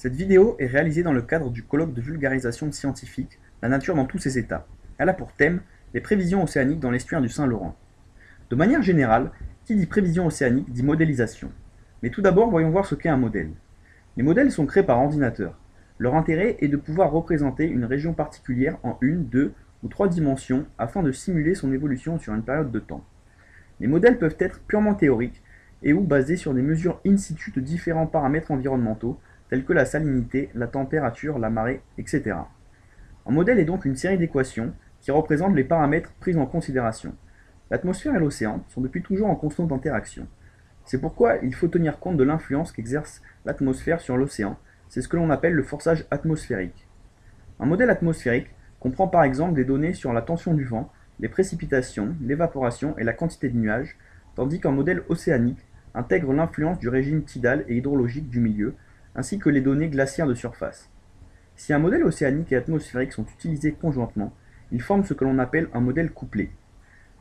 Cette vidéo est réalisée dans le cadre du colloque de vulgarisation scientifique La nature dans tous ses états. Elle a pour thème les prévisions océaniques dans l'estuaire du Saint-Laurent. De manière générale, qui dit prévision océanique dit modélisation. Mais tout d'abord, voyons voir ce qu'est un modèle. Les modèles sont créés par ordinateur. Leur intérêt est de pouvoir représenter une région particulière en une, deux ou trois dimensions afin de simuler son évolution sur une période de temps. Les modèles peuvent être purement théoriques et ou basés sur des mesures in situ de différents paramètres environnementaux tels que la salinité, la température, la marée, etc. Un modèle est donc une série d'équations qui représentent les paramètres pris en considération. L'atmosphère et l'océan sont depuis toujours en constante interaction. C'est pourquoi il faut tenir compte de l'influence qu'exerce l'atmosphère sur l'océan. C'est ce que l'on appelle le forçage atmosphérique. Un modèle atmosphérique comprend par exemple des données sur la tension du vent, les précipitations, l'évaporation et la quantité de nuages, tandis qu'un modèle océanique intègre l'influence du régime tidal et hydrologique du milieu, ainsi que les données glaciaires de surface. Si un modèle océanique et atmosphérique sont utilisés conjointement, ils forment ce que l'on appelle un modèle couplé.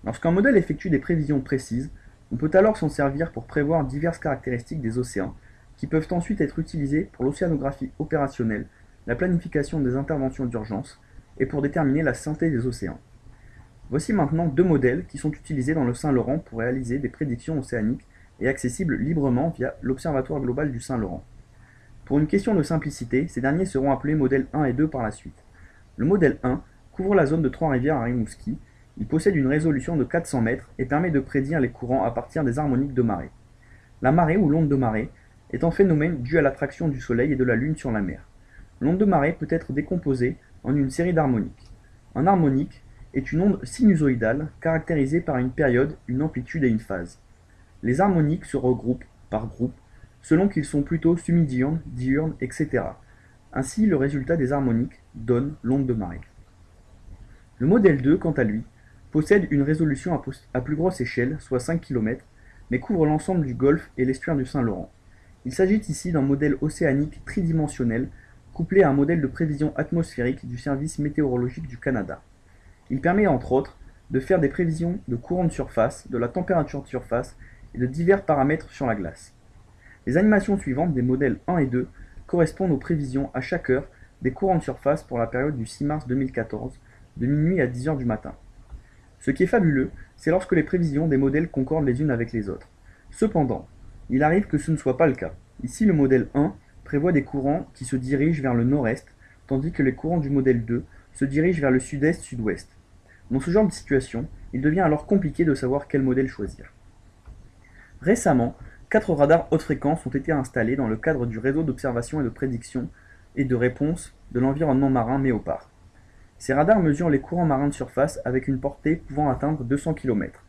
Lorsqu'un modèle effectue des prévisions précises, on peut alors s'en servir pour prévoir diverses caractéristiques des océans, qui peuvent ensuite être utilisées pour l'océanographie opérationnelle, la planification des interventions d'urgence, et pour déterminer la santé des océans. Voici maintenant deux modèles qui sont utilisés dans le Saint-Laurent pour réaliser des prédictions océaniques et accessibles librement via l'Observatoire global du Saint-Laurent. Pour une question de simplicité, ces derniers seront appelés modèles 1 et 2 par la suite. Le modèle 1 couvre la zone de Trois-Rivières à Rimouski. Il possède une résolution de 400 mètres et permet de prédire les courants à partir des harmoniques de marée. La marée ou l'onde de marée est un phénomène dû à l'attraction du Soleil et de la Lune sur la mer. L'onde de marée peut être décomposée en une série d'harmoniques. Un harmonique est une onde sinusoïdale caractérisée par une période, une amplitude et une phase. Les harmoniques se regroupent par groupe selon qu'ils sont plutôt semi-diurnes, diurnes, etc. Ainsi, le résultat des harmoniques donne l'onde de marée. Le modèle 2, quant à lui, possède une résolution à plus grosse échelle, soit 5 km, mais couvre l'ensemble du golfe et l'estuaire du Saint-Laurent. Il s'agit ici d'un modèle océanique tridimensionnel, couplé à un modèle de prévision atmosphérique du Service météorologique du Canada. Il permet entre autres de faire des prévisions de courants de surface, de la température de surface et de divers paramètres sur la glace. Les animations suivantes des modèles 1 et 2 correspondent aux prévisions à chaque heure des courants de surface pour la période du 6 mars 2014, de minuit à 10 h du matin. Ce qui est fabuleux, c'est lorsque les prévisions des modèles concordent les unes avec les autres. Cependant, il arrive que ce ne soit pas le cas. Ici, le modèle 1 prévoit des courants qui se dirigent vers le nord-est, tandis que les courants du modèle 2 se dirigent vers le sud-est-sud-ouest. Dans ce genre de situation, il devient alors compliqué de savoir quel modèle choisir. Récemment, 4 radars haute fréquence ont été installés dans le cadre du réseau d'observation et de prédiction et de réponse de l'environnement marin MEOPAR. Ces radars mesurent les courants marins de surface avec une portée pouvant atteindre 200 km.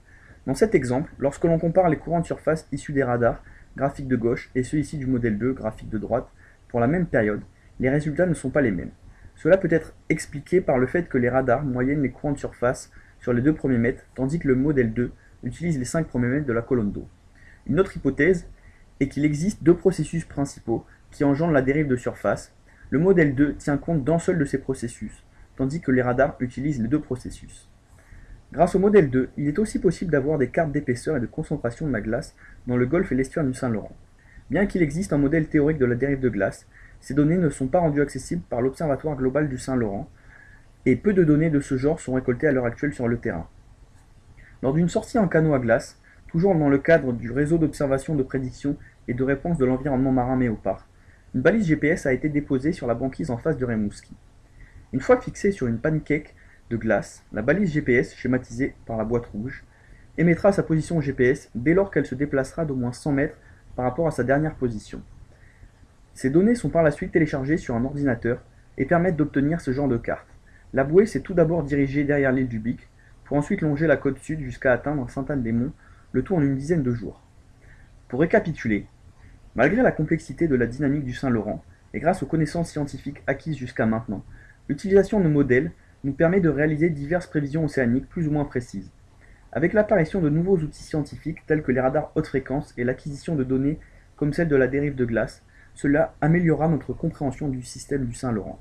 Dans cet exemple, lorsque l'on compare les courants de surface issus des radars, graphique de gauche, et ceux ici du modèle 2, graphique de droite, pour la même période, les résultats ne sont pas les mêmes. Cela peut être expliqué par le fait que les radars moyennent les courants de surface sur les 2 premiers mètres, tandis que le modèle 2 utilise les 5 premiers mètres de la colonne d'eau. Une autre hypothèse est qu'il existe deux processus principaux qui engendrent la dérive de surface. Le modèle 2 tient compte d'un seul de ces processus, tandis que les radars utilisent les deux processus. Grâce au modèle 2, il est aussi possible d'avoir des cartes d'épaisseur et de concentration de la glace dans le golfe et l'estuaire du Saint-Laurent. Bien qu'il existe un modèle théorique de la dérive de glace, ces données ne sont pas rendues accessibles par l'Observatoire global du Saint-Laurent, et peu de données de ce genre sont récoltées à l'heure actuelle sur le terrain. Lors d'une sortie en canot à glace, toujours dans le cadre du réseau d'observation de prédiction et de réponse de l'environnement marin MEOPAR, une balise GPS a été déposée sur la banquise en face de Rimouski. Une fois fixée sur une pancake de glace, la balise GPS, schématisée par la boîte rouge, émettra sa position GPS dès lors qu'elle se déplacera d'au moins 100 mètres par rapport à sa dernière position. Ces données sont par la suite téléchargées sur un ordinateur et permettent d'obtenir ce genre de carte. La bouée s'est tout d'abord dirigée derrière l'île du Bic, pour ensuite longer la côte sud jusqu'à atteindre Sainte-Anne-des-Monts, le tout en une dizaine de jours. Pour récapituler, malgré la complexité de la dynamique du Saint-Laurent, et grâce aux connaissances scientifiques acquises jusqu'à maintenant, l'utilisation de modèles nous permet de réaliser diverses prévisions océaniques plus ou moins précises. Avec l'apparition de nouveaux outils scientifiques tels que les radars haute fréquence et l'acquisition de données comme celle de la dérive de glace, cela améliorera notre compréhension du système du Saint-Laurent.